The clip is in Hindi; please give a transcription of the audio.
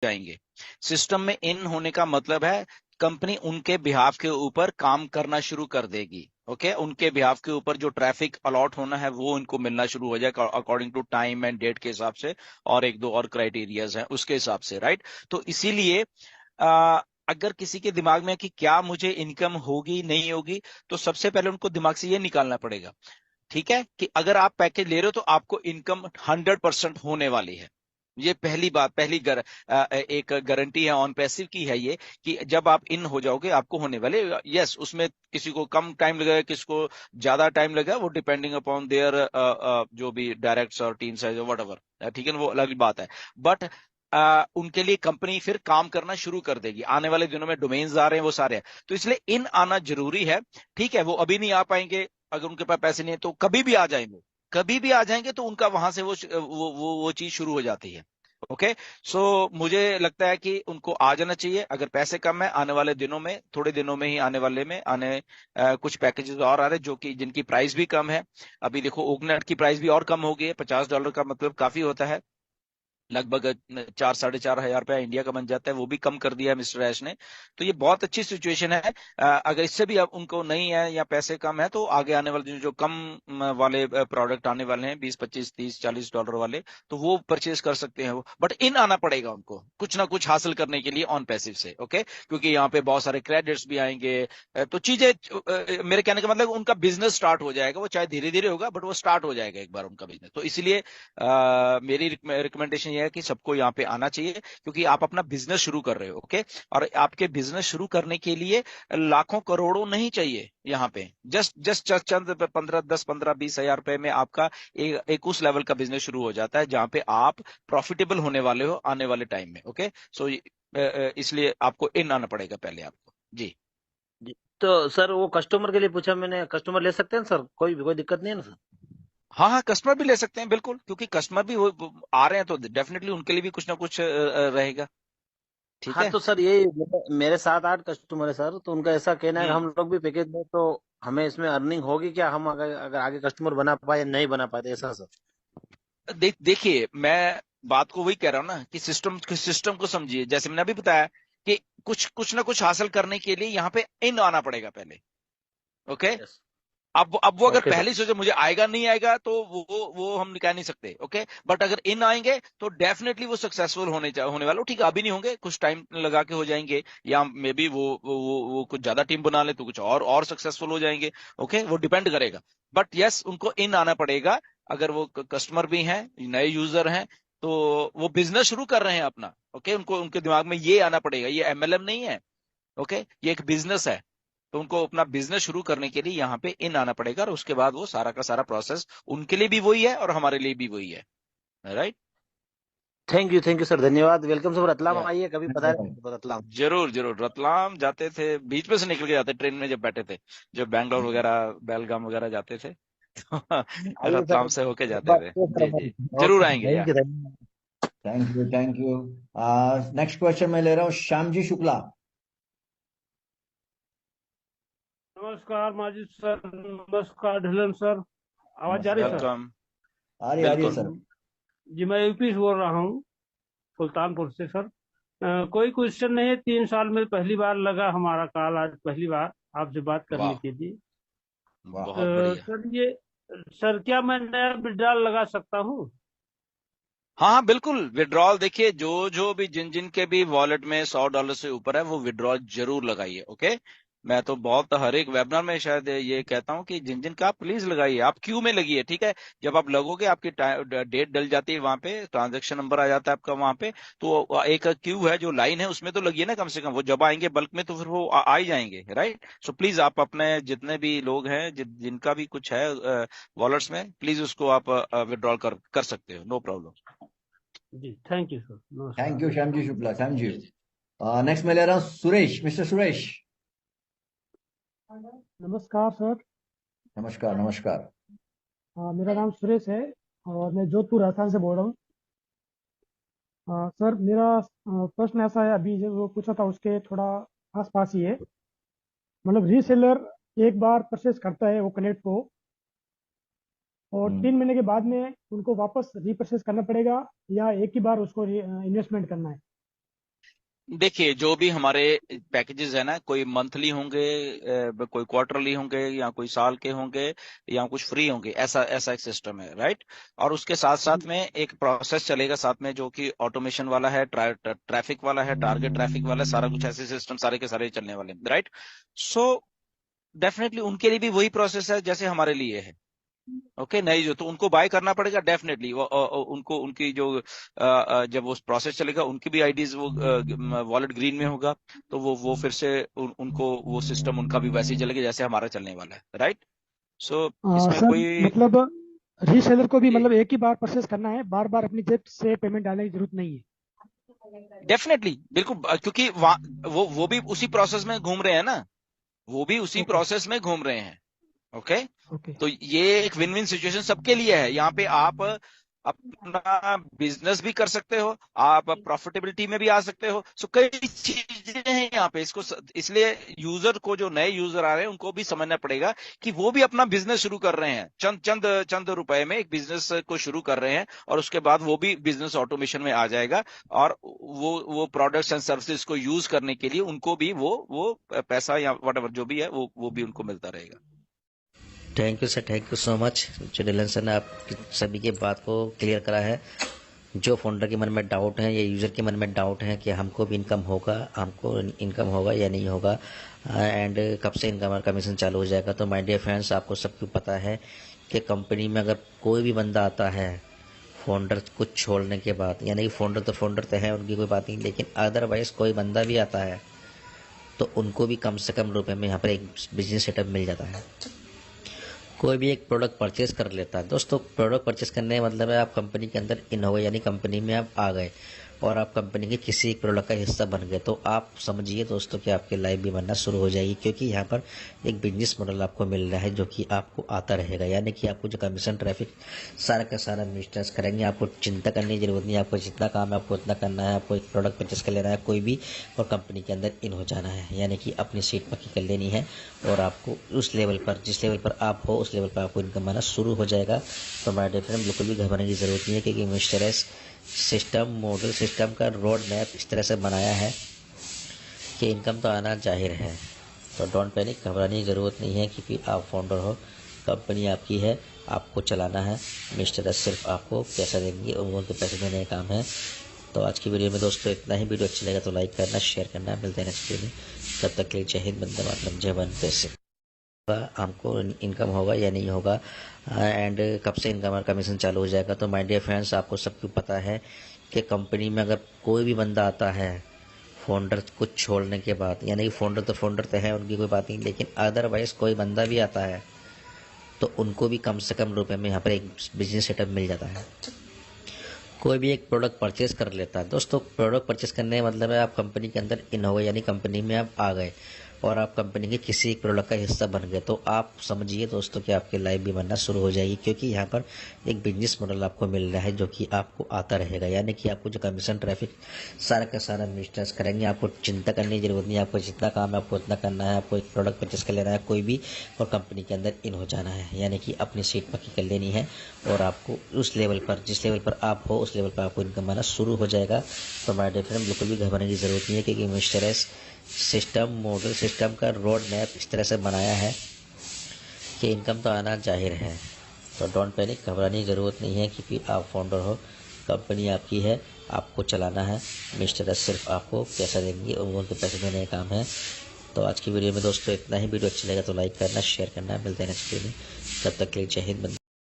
जाएंगे। सिस्टम में इन होने का मतलब है कंपनी उनके बिहाफ के ऊपर काम करना शुरू कर देगी। ओके, उनके बिहाफ के ऊपर जो ट्रैफिक अलॉट होना है वो इनको मिलना शुरू हो जाएगा according to time and date के हिसाब से, और एक दो और क्राइटेरियाज हैं उसके हिसाब से, राइट। तो इसीलिए अगर किसी के दिमाग में है कि क्या मुझे इनकम होगी नहीं होगी, तो सबसे पहले उनको दिमाग से ये निकालना पड़ेगा, ठीक है, कि अगर आप पैकेज ले रहे हो तो आपको इनकम 100% होने वाली है। ये पहली बात, एक गारंटी है ऑन पैसिव की है ये, कि जब आप इन हो जाओगे आपको होने वाले। यस, उसमें किसी को कम टाइम लगेगा, किसी को ज्यादा टाइम लगेगा, वो डिपेंडिंग अपॉन देयर जो भी डायरेक्ट्स और टीम्स है, वट एवर, ठीक है ना, वो अलग बात है। बट उनके लिए कंपनी फिर काम करना शुरू कर देगी आने वाले दिनों में, डोमेन्स आ रहे हैं वो सारे हैं, तो इसलिए इन आना जरूरी है। ठीक है, वो अभी नहीं आ पाएंगे, अगर उनके पास पैसे नहीं है तो कभी भी आ जाएंगे, कभी भी आ जाएंगे, तो उनका वहां से वो चीज शुरू हो जाती है। ओके, सो मुझे लगता है कि उनको आ जाना चाहिए। अगर पैसे कम है, आने वाले दिनों में, थोड़े दिनों में ही आने वाले में आने कुछ पैकेजेस और आ रहे हैं जो कि जिनकी प्राइस भी कम है। अभी देखो ओकनेट की प्राइस भी और कम हो गई है, $50 का मतलब काफी होता है, लगभग 4-4.5 हजार रुपया इंडिया का बन जाता है, वो भी कम कर दिया है मिस्टर ऐश ने। तो ये बहुत अच्छी सिचुएशन है। अगर इससे भी अब उनको नहीं है या पैसे कम है, तो आगे आने वाले जो कम वाले प्रोडक्ट आने वाले हैं, 20, 25, 30, $40 वाले, तो वो परचेज कर सकते हैं वो। बट इन आना पड़ेगा उनको कुछ ना कुछ हासिल करने के लिए ऑन पैसिव से। ओके, क्योंकि यहाँ पे बहुत सारे क्रेडिट्स भी आएंगे, तो चीजें, मेरे कहने का मतलब उनका बिजनेस स्टार्ट हो जाएगा, वो चाहे धीरे धीरे होगा बट वो स्टार्ट हो जाएगा एक बार उनका बिजनेस। तो इसलिए मेरी रिकमेंडेशन ये है कि सबको यहाँ पे आना चाहिए, क्योंकि आप अपना बिजनेस शुरू कर रहे हो। ओके, और आपके बिजनेस शुरू करने के लिए लाखों करोड़ों नहीं चाहिए यहाँ पे, जस्ट जस्ट चंद 15, 10, 15, 20 हजार रुपए में आपका एक उस लेवल का बिजनेस शुरू हो जाता है जहां पे आप प्रॉफिटेबल होने वाले हो आने वाले टाइम में। ओके, सो इसलिए आपको इन आना पड़ेगा पहले आपको। जी जी। तो सर वो कस्टमर के लिए पूछा मैंने, कस्टमर ले सकते हैं सर, कोई दिक्कत नहीं है ना सर? हाँ हाँ, कस्टमर भी ले सकते हैं बिल्कुल, क्योंकि कस्टमर भी वो आ रहे हैं तो डेफिनेटली उनके लिए भी कुछ ना कुछ रहेगा। ठीक हाँ है। तो सर ये मेरे 7-8 कस्टमर है सर, तो उनका ऐसा कहना है कि हम्म। हम लोग भी पैकेज दें तो हमें इसमें अर्निंग होगी क्या, हम अगर आगे कस्टमर बना पाए या नहीं बना पाए, ऐसा सर? देखिए, मैं बात को वही कह रहा हूँ ना कि सिस्टम को समझिए, जैसे मैंने अभी बताया कि कुछ कुछ ना कुछ हासिल करने के लिए यहाँ पे इन आना पड़ेगा पहले। Okay, yes. अब वो अगर ओके सर। पहले ही सोचे मुझे आएगा नहीं आएगा, तो वो हम कह नहीं सकते। ओके, बट अगर इन आएंगे तो डेफिनेटली वो सक्सेसफुल होने वाले हो। ठीक है, अभी नहीं होंगे, कुछ टाइम लगा के हो जाएंगे, या मे बी वो कुछ ज्यादा टीम बना ले तो कुछ और सक्सेसफुल हो जाएंगे। ओके, वो डिपेंड करेगा। बट यस, उनको इन आना पड़ेगा। अगर वो कस्टमर भी हैं, नए यूजर हैं, तो वो बिजनेस शुरू कर रहे हैं अपना। ओके, उनको उनके दिमाग में ये आना पड़ेगा, ये एमएलएम नहीं है। ओके, ये एक बिजनेस है, तो उनको अपना बिजनेस शुरू करने के लिए यहाँ पे इन आना पड़ेगा, और उसके बाद वो सारा का सारा प्रोसेस उनके लिए भी वही है और हमारे लिए भी वही है। राइट। थैंक यू सर, धन्यवाद। वेलकम सर, रतलाम या आइए कभी, पधारे रतलाम। जरूर जरूर, रतलाम जाते थे, बीच में से निकल के जाते ट्रेन में जब बैठे थे, जब बैंगलोर वगैरह बेलगाम वगैरह जाते थे तो आइए रतलाम सर, से होके जाते बात थे। करिए सर जी जी, हमारी। जरूर ओके, आएंगे या। धन्यवाद। Thank you, thank you. Next question मैं ले रहा हूँ श्यामजी शुक्ला। नमस्कार माजिद सर, नमस्कार ढिलन सर। आवाज जा रही नमस्कार। सर? वेलकम। आ रही है बिल्कुल। सर। जी, मैं यूपी से बोल रहा हूँ, सुल्तानपुर से सर। कोई क्वेश्चन नहीं है, 3 साल में पहली बार लगा हमारा कॉल, आज पहली बार आपसे बात करनी वाह, थी जी। वाह। बहुत बढ़िया। सर क्या मैं नया विड्रॉल लगा सकता हूँ? हाँ हाँ बिल्कुल, विड्रॉल देखिए, जो जो भी जिन जिन के भी वॉलेट में $100 से ऊपर है वो विड्रॉल जरूर लगाइए। ओके, मैं तो बहुत हर एक वेबिनार में शायद ये कहता हूं कि जिन जिन का आप प्लीज लगाइए, आप क्यू में लगिए। ठीक है, जब आप लगोगे आपकी डेट डल जाती है, वहां पे ट्रांजेक्शन नंबर आ जाता है आपका वहां पे, तो एक क्यू है जो लाइन है उसमें तो लगिए ना कम से कम। वो जब आएंगे बल्क में तो फिर वो आ ही जाएंगे, राइट। सो प्लीज आप अपने जितने भी लोग हैं जिनका भी कुछ है वॉलेट्स में, प्लीज उसको आप विड्रॉल कर सकते हो, नो प्रॉब्लम। जी थैंक यू सर, थैंक नमस्कार। You Shyamji Shukla, thank you. Next मैं ले रहा हूँ सुरेश, मिस्टर सुरेश। नमस्कार सर। नमस्कार, नमस्कार। मेरा नाम सुरेश है और मैं जोधपुर राजस्थान से बोल रहा हूँ। सर मेरा प्रश्न ऐसा है, अभी जो वो पूछा था उसके थोड़ा आस पास ही है। मतलब रीसेलर एक बार परचेस करता है वो कनेक्ट को, और हम्म। 3 महीने के बाद में उनको वापस रीपरचेस करना पड़ेगा, या एक ही बार उसको इन्वेस्टमेंट करना है? देखिए, जो भी हमारे पैकेजेस है ना, कोई मंथली होंगे, कोई क्वार्टरली होंगे, या कोई साल के होंगे, या कुछ फ्री होंगे, ऐसा ऐसा एक सिस्टम है, राइट। और उसके साथ साथ में एक प्रोसेस चलेगा साथ में, जो कि ऑटोमेशन वाला है, ट्रैफिक वाला है, टारगेट ट्रैफिक वाला है, सारा कुछ ऐसे सिस्टम सारे के सारे चलने वाले हैं, राइट। सो डेफिनेटली उनके लिए भी वही प्रोसेस है जैसे हमारे लिए है। ओके, नहीं जो तो उनको बाय करना पड़ेगा डेफिनेटली। वो उनको उनकी जो जब वो प्रोसेस चलेगा, उनकी भी आईडीज वो वॉलेट ग्रीन में होगा, तो वो फिर से उनको वो सिस्टम उनका भी वैसे ही चलेगा जैसे हमारा चलने वाला है, राइट। सो इसमें सर कोई मतलब रीसेलर को भी जी, मतलब एक ही बार परचेस करना है, बार बार अपनी जेब से पेमेंट डालने की जरूरत नहीं है। डेफिनेटली बिल्कुल, क्योंकि वो भी उसी प्रोसेस में घूम रहे हैं ना, वो भी उसी ओके प्रोसेस में घूम रहे हैं। ओके, ओके तो ये एक विन विन सिचुएशन सबके लिए है। यहाँ पे आप अपना बिजनेस भी कर सकते हो, आप प्रॉफिटेबिलिटी में भी आ सकते हो। सो कई चीजें हैं यहाँ पे। इसलिए यूजर को, जो नए यूजर आ रहे हैं, उनको भी समझना पड़ेगा कि वो भी अपना बिजनेस शुरू कर रहे हैं, चंद चंद चंद रुपए में एक बिजनेस को शुरू कर रहे हैं, और उसके बाद वो भी बिजनेस ऑटोमेशन में आ जाएगा, और वो प्रोडक्ट्स एंड सर्विसेज को यूज करने के लिए उनको भी वो पैसा या वट जो भी है वो भी उनको मिलता रहेगा। Thank you sir, thank you so much. जो डिलन सर ने आप सभी की बात को क्लियर करा है। जो फाउंडर के मन में डाउट है या यूज़र के मन में डाउट है कि हमको भी इनकम होगा या नहीं होगा, एंड कब से इनकम और कमीशन चालू हो जाएगा, तो माय डियर फ्रेंड्स, आपको सबको पता है कि कंपनी में अगर कोई भी बंदा आता है फाउंडर कुछ छोड़ने के बाद, यानी कि फाउंडर तो है, उनकी कोई बात नहीं, लेकिन अदरवाइज कोई बंदा भी आता है तो उनको भी कम से कम रुपए में यहाँ पर एक बिजनेस सेटअप मिल जाता है। कोई भी एक प्रोडक्ट परचेज कर लेता है। दोस्तों, प्रोडक्ट परचेज करने का मतलब है आप कंपनी के अंदर इन हो गए, यानी कंपनी में आप आ गए और आप कंपनी के किसी एक प्रोडक्ट का हिस्सा बन गए, तो आप समझिए दोस्तों कि आपकी लाइफ भी बनना शुरू हो जाएगी, क्योंकि यहाँ पर एक बिजनेस मॉडल आपको मिल रहा है जो कि आपको आता रहेगा। यानी कि आपको जो कमीशन ट्रैफिक सारा का सारा मिनिस्टर्स करेंगे, आपको चिंता करने की जरूरत नहीं है। आपको जितना काम है आपको उतना करना है, आपको एक प्रोडक्ट परचेज कर लेना है कोई भी, और कंपनी के अंदर इन हो जाना है, यानी कि अपनी सीट पक्की कर लेनी है, और आपको उस लेवल पर, जिस लेवल पर आप हो, उस लेवल पर आपको इनकम आना शुरू हो जाएगा। तो हमारे डिफरेंट बिल्कुल भी घबराने की जरूरत नहीं है, क्योंकि मिस्टर एस मॉडल सिस्टम का रोड मैप इस तरह से बनाया है कि इनकम तो आना जाहिर है। तो डोंट पैनिक, घबराने की ज़रूरत नहीं है, क्योंकि आप फाउंडर हो, कंपनी आपकी है, आपको चलाना है। मिस्टर एस सिर्फ आपको पैसा देंगे और उनको पैसे देने का काम है। तो आज की वीडियो में दोस्तों इतना ही। वीडियो अच्छी लगा तो लाइक करना, शेयर करना। मिलते हैं नेक्स्ट वीडियो में, तब तक के लिए जय हिंद, वंदे मातरम, जय वंदे। हमको इनकम होगा या नहीं होगा, एंड कब से इनकम और कमीशन चालू हो जाएगा, तो माय डियर फ्रेंड्स, आपको सबको पता है कि कंपनी में अगर कोई भी बंदा आता है फाउंडर कुछ छोड़ने के बाद, यानी कि फाउंडर तो है, उनकी कोई बात नहीं, लेकिन अदरवाइज कोई बंदा भी आता है तो उनको भी कम से कम रुपए में यहाँ पर एक बिजनेस सेटअप मिल जाता है। कोई भी एक प्रोडक्ट परचेज कर लेता है। दोस्तों, प्रोडक्ट परचेज करने का मतलब है आप कंपनी के अंदर इन हो गए, यानी कंपनी में आप आ गए और आप कंपनी के किसी एक प्रोडक्ट का हिस्सा बन गए, तो आप समझिए दोस्तों कि आपकी लाइफ भी बनना शुरू हो जाएगी, क्योंकि यहाँ पर एक बिजनेस मॉडल आपको मिल रहा है जो कि आपको आता रहेगा। यानी कि आपको जो कमीशन ट्रैफिक सारा का सारा मिनिस्टर्स करेंगे, आपको चिंता करने की जरूरत नहीं है। आपको जितना काम है आपको उतना करना है, आपको एक प्रोडक्ट परचेज कर लेना है कोई भी, और कंपनी के अंदर इन हो जाना है, यानी कि अपनी सीट पक्की कर लेनी है, और आपको उस लेवल पर, जिस लेवल पर आप हो, उस लेवल पर आपको इनकम आना शुरू हो जाएगा। तो हमारे डिफरेंट बिल्कुल भी घबराने की जरूरत नहीं है, क्योंकि मिस्टर एस मॉडल सिस्टम का रोड मैप इस तरह से बनाया है कि इनकम तो आना जाहिर है। तो डोंट पैनिक, घबराने की ज़रूरत नहीं है, क्योंकि आप फाउंडर हो, कंपनी आपकी है, आपको चलाना है। मिस्टर एस सिर्फ आपको पैसा देंगे और उनको पैसे देने का काम है। तो आज की वीडियो में दोस्तों इतना ही। वीडियो अच्छी लगा तो लाइक करना, शेयर करना। मिलते हैं नेक्स्ट वीडियो में, तब तक के लिए जय हिंद।